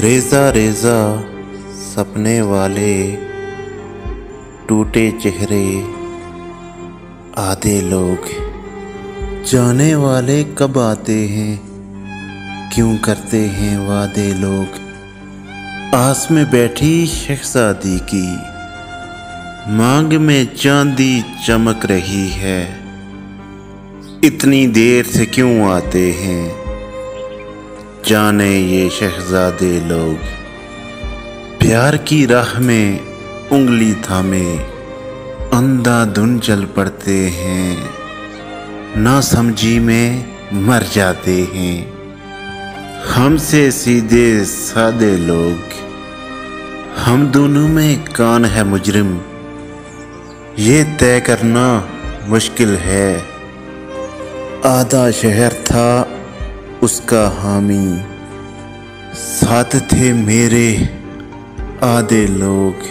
रेजा रेजा सपने वाले टूटे चेहरे आधे लोग, जाने वाले कब आते हैं, क्यों करते हैं वादे लोग। आस में बैठी शहज़ादी की मांग में चांदी चमक रही है, इतनी देर से क्यों आते हैं, जाने ये शहज़ादे लोग। प्यार की राह में उंगली थामे अंधाधुन चल पड़ते हैं, ना समझी में मर जाते हैं। हमसे सीधे सादे लोग, हम दोनों में कौन है मुजरिम, ये तय करना मुश्किल है। आधा शहर था उसका हामी, साथ थे मेरे आधे लोग।